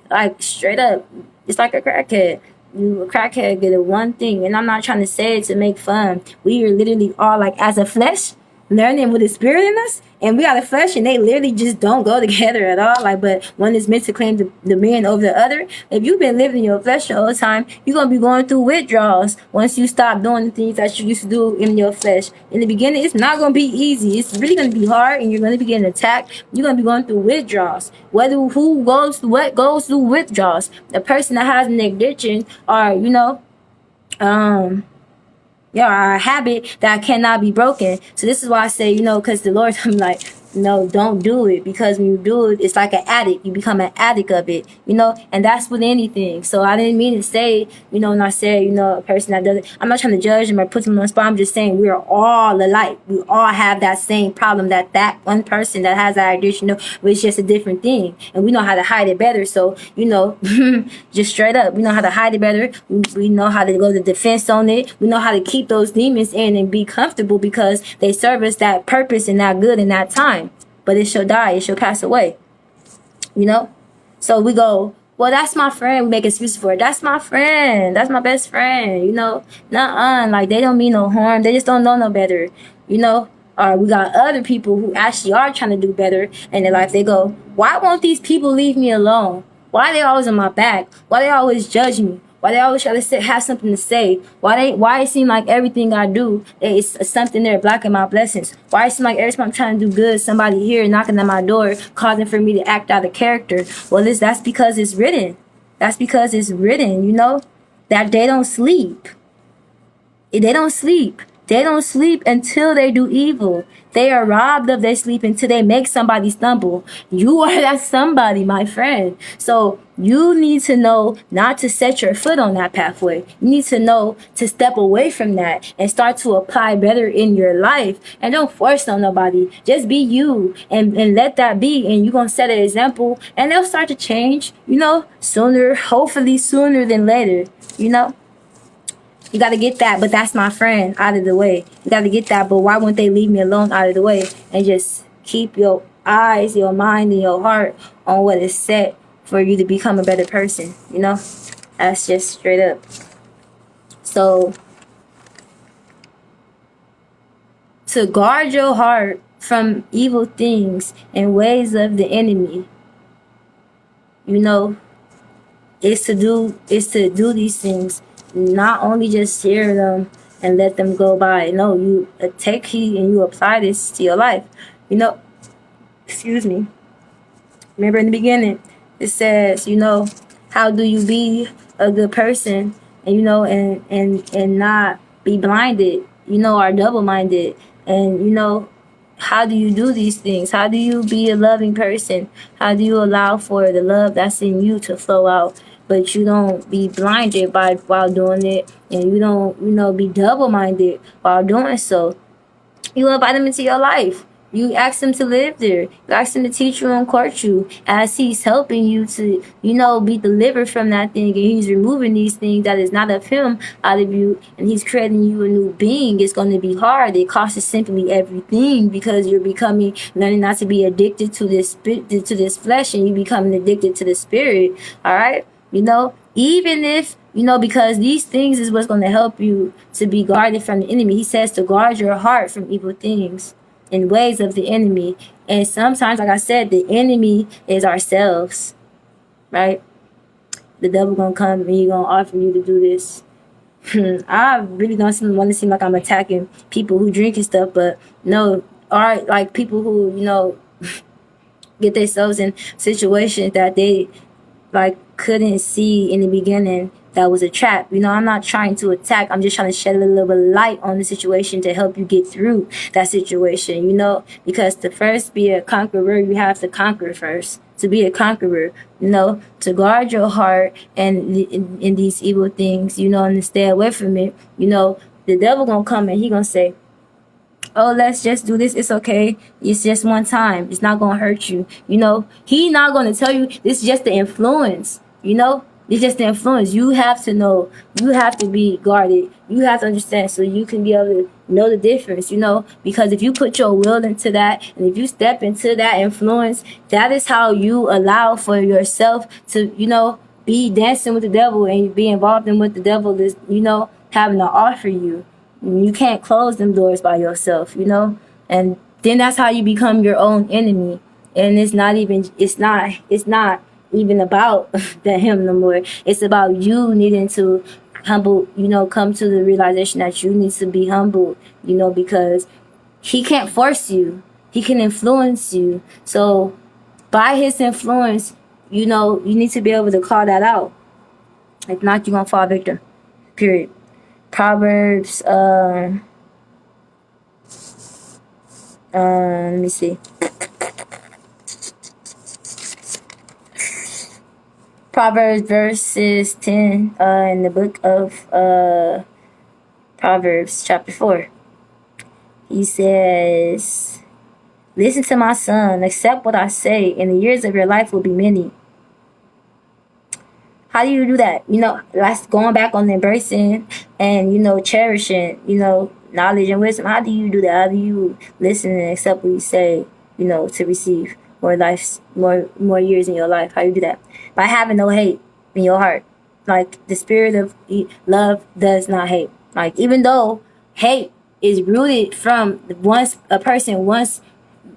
Like, straight up, it's like a crackhead. you a crackhead get a one thing, and I'm not trying to say it to make fun. We are literally all like as a flesh learning with the spirit in us, and we are the flesh, and they literally just don't go together at all. Like, but one is meant to claim the man over the other. If you've been living in your flesh the whole time, you're gonna be going through withdrawals once you stop doing the things that you used to do in your flesh. In the beginning, it's not gonna be easy. It's really gonna be hard, and you're gonna be getting attacked. You're gonna be going through withdrawals. What goes through withdrawals? The person that has an addiction, or a habit that cannot be broken. So this is why I say, because the Lord, I'm like, no, don't do it, because when you do it, it's like an addict. You become an addict of it, and that's with anything. So I didn't mean to say, when I said, a person that does it, I'm not trying to judge them or put them on the spot. I'm just saying we're all alike. We all have that same problem that one person that has that addiction, it's just a different thing. And we know how to hide it better. So, just straight up, we know how to hide it better. We know how to go to defense on it. We know how to keep those demons in and be comfortable, because they serve us that purpose and that good in that time. But it shall die, it shall pass away. So we go, well, that's my friend. We make excuses for it. That's my friend. That's my best friend. Nuh-uh. Like, they don't mean no harm. They just don't know no better. Or we got other people who actually are trying to do better in their life. They go, why won't these people leave me alone? Why are they always on my back? Why they always judge me? Why they always try to have something to say? Why it seem like everything I do is something there blocking my blessings? Why it seem like every time I'm trying to do good, somebody here knocking at my door, causing for me to act out of character? Well, that's because it's written. That's because it's written, that they don't sleep. They don't sleep. They don't sleep until they do evil. They are robbed of their sleep until they make somebody stumble. You are that somebody, my friend. So you need to know not to set your foot on that pathway. You need to know to step away from that and start to apply better in your life. And don't force on nobody. Just be you and let that be. And you're going to set an example, and they'll start to change, hopefully sooner than later, You got to get that, but that's my friend, out of the way. You got to get that, but why won't they leave me alone, out of the way? And just keep your eyes, your mind, and your heart on what is set for you to become a better person, That's just straight up. So, to guard your heart from evil things and ways of the enemy, is to do these things. Not only just hear them and let them go by. No, you take heed and you apply this to your life. Excuse me. Remember in the beginning, it says, how do you be a good person and, and not be blinded, or double-minded, and, how do you do these things? How do you be a loving person? How do you allow for the love that's in you to flow out? But you don't be blinded while doing it, and you don't, be double-minded while doing so. You invite them into your life. You ask them to live there. You ask them to teach you and court you as he's helping you to, be delivered from that thing. And he's removing these things that is not of him out of you. And he's creating you a new being. It's going to be hard. It costs simply everything, because you're learning not to be addicted to this flesh, and you becoming addicted to the spirit. All right? Even if, because these things is what's going to help you to be guarded from the enemy. He says to guard your heart from evil things and ways of the enemy. And sometimes, like I said, the enemy is ourselves, right? The devil going to come and he's going to offer you to do this. I really don't want to seem like I'm attacking people who drink and stuff, but no, or like people who, get themselves in situations that they couldn't see in the beginning that was a trap. I'm not trying to attack. I'm just trying to shed a little bit of light on the situation to help you get through that situation, because to first be a conqueror, you have to conquer first. To be a conqueror, to guard your heart and in these evil things, and stay away from it. The devil gonna come and he gonna say, oh, let's just do this. It's okay. It's just one time. It's not going to hurt you. He not going to tell you this is just the influence. It's just the influence. You have to know. You have to be guarded. You have to understand so you can be able to know the difference, because if you put your will into that, and if you step into that influence, that is how you allow for yourself to, be dancing with the devil and be involved in what the devil is, having to offer you. You can't close them doors by yourself, and then that's how you become your own enemy. And it's not even about him no more. It's about you needing to humble, come to the realization that you need to be humble, because he can't force you. He can influence you. So by his influence, you need to be able to call that out. If not, you're gonna fall victim. Period. Proverbs, let me see. Proverbs verses 10 in the book of Proverbs chapter 4. He says, "Listen to my son, accept what I say, and the years of your life will be many." How do you do that? That's going back on embracing and, cherishing, knowledge and wisdom. How do you do that? How do you listen and accept what you say, to receive more years in your life? How do you do that? By having no hate in your heart. Like, the spirit of love does not hate. Like, even though hate is rooted from a person once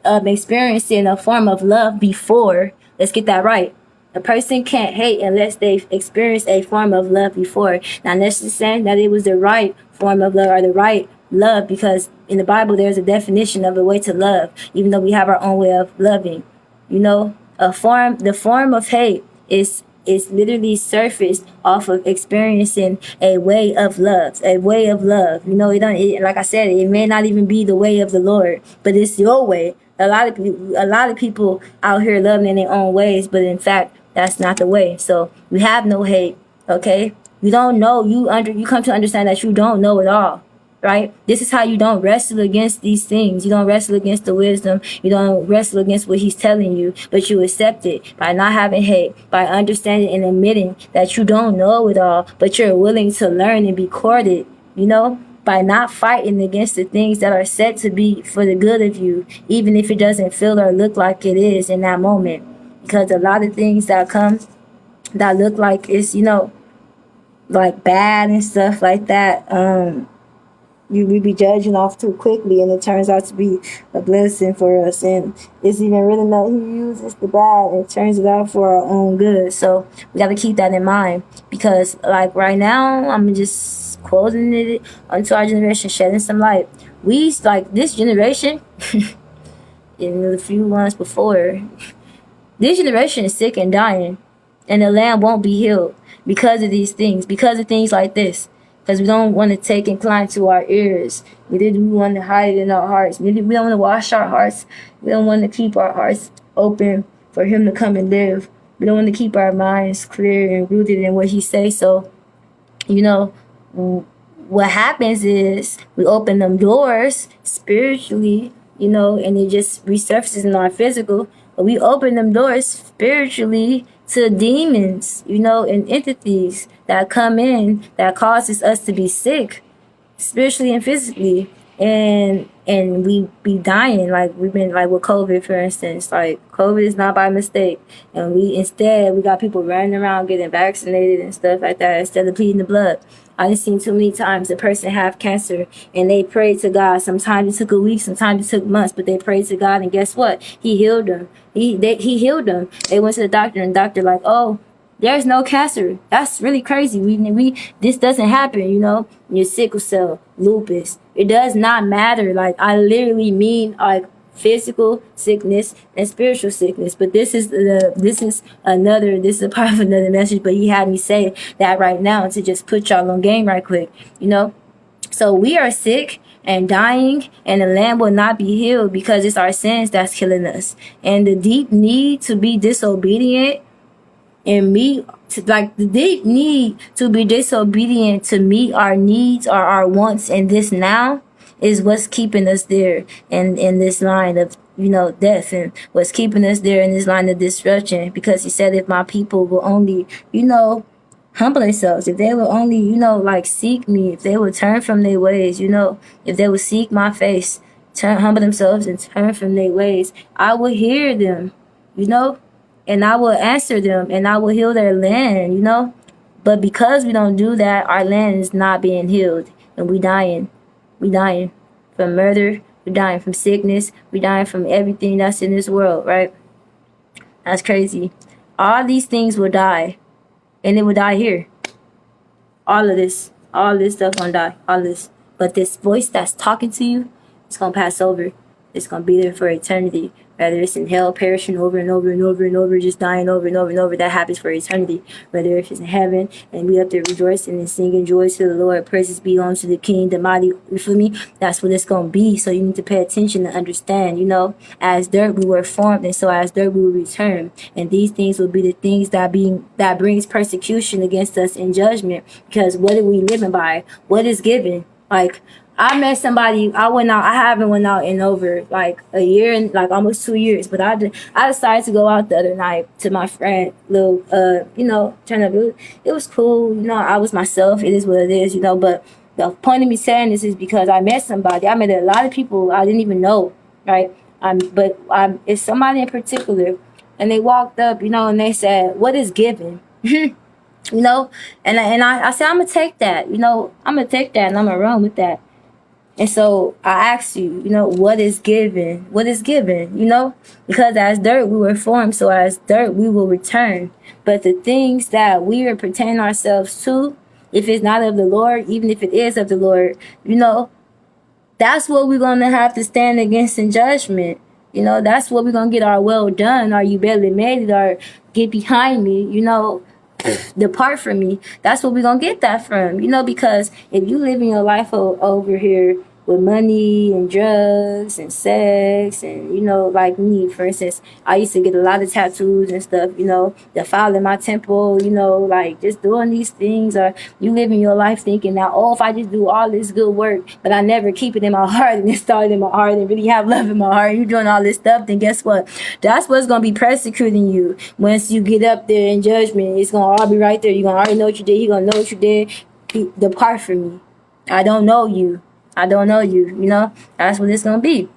experiencing a form of love before. Let's get that right. A person can't hate unless they've experienced a form of love before. Not necessarily that it was the right form of love or the right love, because in the Bible there's a definition of a way to love, even though we have our own way of loving. The form of hate is literally surfaced off of experiencing a way of love. A way of love. Like I said, it may not even be the way of the Lord, but it's your way. A lot of people out here loving in their own ways, but in fact, that's not the way. So you have no hate, okay? You don't know. You come to understand that you don't know it all, right? This is how you don't wrestle against these things. You don't wrestle against the wisdom. You don't wrestle against what he's telling you, but you accept it by not having hate, by understanding and admitting that you don't know it all, but you're willing to learn and be courted, by not fighting against the things that are said to be for the good of you, even if it doesn't feel or look like it is in that moment. Because a lot of things that come that look like it's, like bad and stuff like that, we be judging off too quickly, and it turns out to be a blessing for us. And it's even really not, he uses the bad and turns it out for our own good. So we got to keep that in mind, because like right now, I'm just closing it onto our generation, shedding some light. This generation, in the few ones before, this generation is sick and dying, and the land won't be healed because of these things, because of things like this. Because we don't want to take incline to our ears. We want to hide it in our hearts. We don't want to wash our hearts. We don't want to keep our hearts open for him to come and live. We don't want to keep our minds clear and rooted in what he says. So, what happens is we open them doors spiritually, and it just resurfaces in our physical. But we open them doors spiritually to demons, and entities that come in that causes us to be sick, spiritually and physically, and we be dying. Like we've been, like with COVID, for instance. Like COVID is not by mistake, and we got people running around getting vaccinated and stuff like that instead of bleeding the blood. I've seen too many times a person have cancer and they prayed to God. Sometimes it took a week, sometimes it took months, but they prayed to God, and guess what? He healed them. He healed them. They went to the doctor, and the doctor like, "Oh, there's no cancer." That's really crazy. This doesn't happen, Your sickle cell, lupus. It does not matter. Like, I literally mean like physical sickness and spiritual sickness. But this is a part of another message. But he had me say that right now to just put y'all on game right quick. So we are sick and dying, and the land will not be healed because it's our sins that's killing us. And the deep need to be disobedient the deep need to be disobedient to meet our needs or our wants in this now is what's keeping us there in this line of death, and what's keeping us there in this line of destruction. Because he said, if my people will only humble themselves, if they will only seek me, if they will turn from their ways, if they will seek my face, humble themselves and turn from their ways, I will hear them. and I will answer them, and I will heal their land, you know. But because we don't do that, our land is not being healed, and we dying. We dying from murder. We dying from sickness. We dying from everything that's in this world, right? That's crazy. All these things will die, and it will die here. All of this stuff gonna die. All this. But this voice that's talking to you, it's gonna pass over. It's gonna be there for eternity. Whether it's in hell, perishing over and over and over and over, just dying over and over and over, that happens for eternity. Whether if it's in heaven and we up there rejoicing and singing joy to the Lord, praises be unto the King, the mighty, you feel me? That's what it's gonna be. So you need to pay attention and understand, you know, as dirt we were formed, and so as dirt we will return. And these things will be the things that brings persecution against us in judgment. Because what are we living by? What is given? Like, I met somebody. I haven't went out in over like a year and like almost 2 years. But I decided to go out the other night to my friend, little, turn up. It was cool. You know, I was myself. It is what it is, you know. But the point of me saying this is because I met somebody. I met a lot of people I didn't even know, right? It's somebody in particular, and they walked up, you know, and they said, "What is given?" You know, and I said, "I'm gonna take that. You know, I'm gonna take that, and I'm gonna run with that." And so I ask you, you know, what is given? What is given? You know, because as dirt we were formed, so as dirt we will return. But the things that we are pertaining ourselves to, if it's not of the Lord, even if it is of the Lord, you know, that's what we're gonna have to stand against in judgment. You know, that's what we're gonna get our well done, or you barely made it, or get behind me, you know. Depart from me. That's what we're gonna get that from, you know, because if you living your life over here with money and drugs and sex, and you know, like me, for instance, I used to get a lot of tattoos and stuff, you know, defiling my temple, you know, like just doing these things. Or you living your life thinking that, oh, if I just do all this good work, but I never keep it in my heart and install it in my heart and really have love in my heart, you doing all this stuff, then guess what? That's what's gonna be persecuting you once you get up there in judgment. It's gonna all be right there. You're gonna already know what you did. You're gonna know what you did. Depart from me. I don't know you. I don't know you, you know. That's what it's gonna be.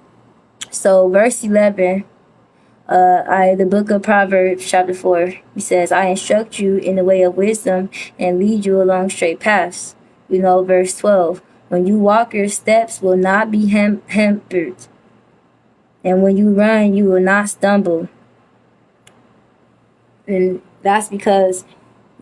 So verse 11, the book of Proverbs chapter 4, he says, I instruct you in the way of wisdom and lead you along straight paths. You know, verse 12, when you walk, your steps will not be hampered, and when you run, you will not stumble. And that's because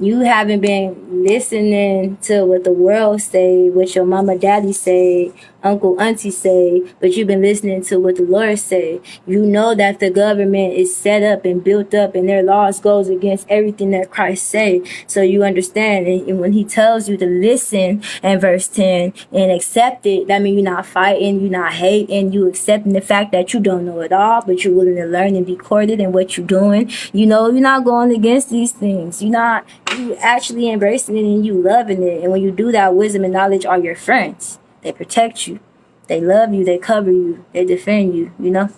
you haven't been listening to what the world say, what your mama, daddy say, uncle, auntie say, but you've been listening to what the Lord say. You know that the government is set up and built up, and their laws goes against everything that Christ say. So you understand, and when he tells you to listen in verse 10 and accept it, that means you're not fighting, you're not hating, you accepting the fact that you don't know it all, but you're willing to learn and be courted in what you're doing. You know, you're not going against these things. You actually embracing it and you loving it. And when you do that, wisdom and knowledge are your friends. They protect you. They love you. They cover you. They defend you, you know.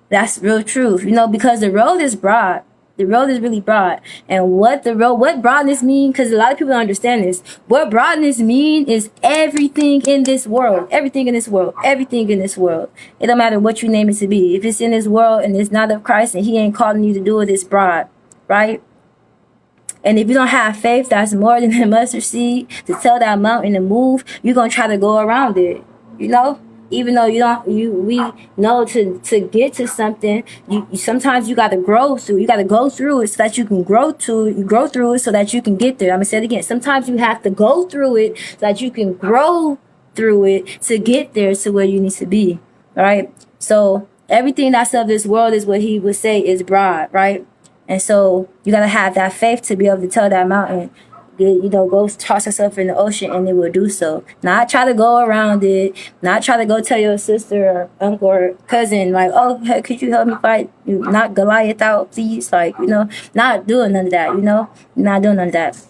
That's real truth, you know, because the road is broad. The road is really broad. And what broadness mean, because a lot of people don't understand this. What broadness mean is everything in this world. Everything in this world. Everything in this world. It don't matter what you name it to be. If it's in this world and it's not of Christ and he ain't calling you to do it, it's broad, right? And if you don't have faith that's more than a mustard seed to tell that mountain to move, you're going to try to go around it, you know? Even though we know to get to something, sometimes you got to grow through. You got to go through it so that you can grow through it so that you can get there. I'm going to say it again. Sometimes you have to go through it so that you can grow through it to get there to where you need to be, all right? So everything that's of this world is what he would say is broad, right? And so you got to have that faith to be able to tell that mountain, go toss yourself in the ocean, and it will do so. Not try to go around it. Not try to go tell your sister or uncle or cousin, like, oh, hey, could you help me fight? Knock Goliath out, please. Like, not doing none of that, Not doing none of that.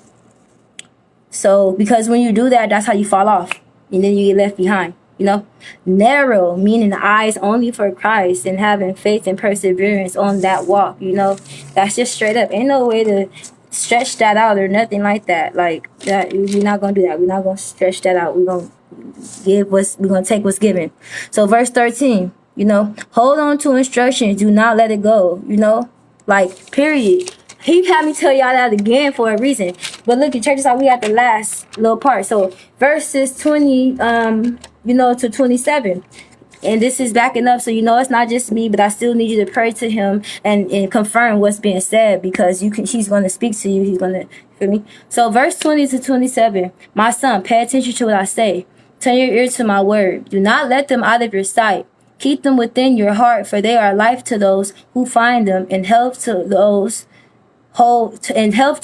So, because when you do that, that's how you fall off. And then you get left behind. Narrow, meaning eyes only for Christ and having faith and perseverance on that walk, that's just straight up. Ain't no way to stretch that out or nothing like that. Like that, we're not gonna do that. We're not gonna stretch that out. We're gonna take what's given. So verse 13, You know, hold on to instructions. Do not let it go. You know, like, period. He had me tell y'all that again for a reason. But look, at church is how we at the last little part. So verses 20, to 27. And this is backing up, so you know it's not just me, but I still need you to pray to him and confirm what's being said, because he's going to speak to you. He's going to, feel me? So verse 20 to 27. My son, pay attention to what I say. Turn your ear to my word. Do not let them out of your sight. Keep them within your heart, for they are life to those who find them, and health to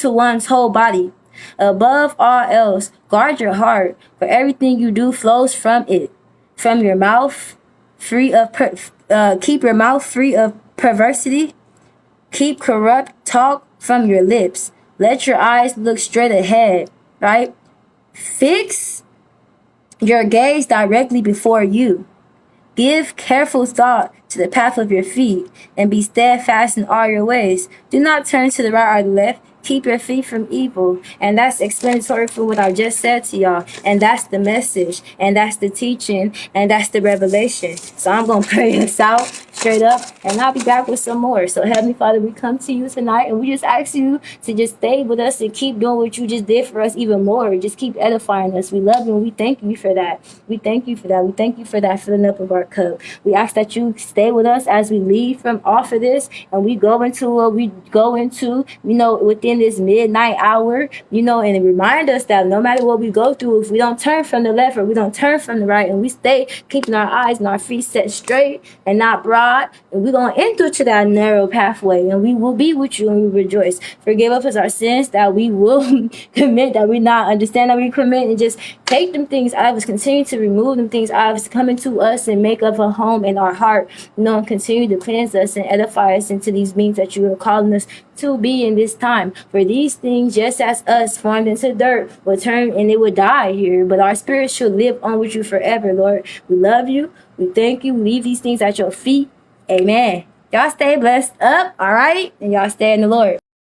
one's whole body. Above all else, guard your heart, for everything you do flows from it. From your mouth, keep your mouth free of perversity. Keep corrupt talk from your lips. Let your eyes look straight ahead, right? Fix your gaze directly before you. Give careful thought to the path of your feet, and be steadfast in all your ways. Do not turn to the right or the left. Keep your feet from evil. And that's explanatory for what I just said to y'all. And that's the message. And that's the teaching. And that's the revelation. So I'm going to pray us out straight up. And I'll be back with some more. So Heavenly Father, we come to you tonight. And we just ask you to just stay with us and keep doing what you just did for us even more. Just keep edifying us. We love you and we thank you for that. We thank you for that. We thank you for that filling up of our cup. We ask that you stay with us as we leave from off of this. And we go into what we go into, within this midnight hour, and remind us that no matter what we go through, if we don't turn from the left or we don't turn from the right, and we stay keeping our eyes and our feet set straight and not broad, and we're going to enter to that narrow pathway, and we will be with you and we rejoice. Forgive us our sins that we will commit, that we not understand that we commit, and just take them things out of us, continue to remove them things out of us, come into us and make up a home in our heart, and continue to cleanse us and edify us into these beings that you are calling us to be in this time. For these things, just as us formed into dirt, will turn and it will die here, but our spirit shall live on with you forever, Lord. We love you. We thank you. We leave these things at your feet. Amen. Y'all stay blessed up, all right? And y'all stay in the Lord.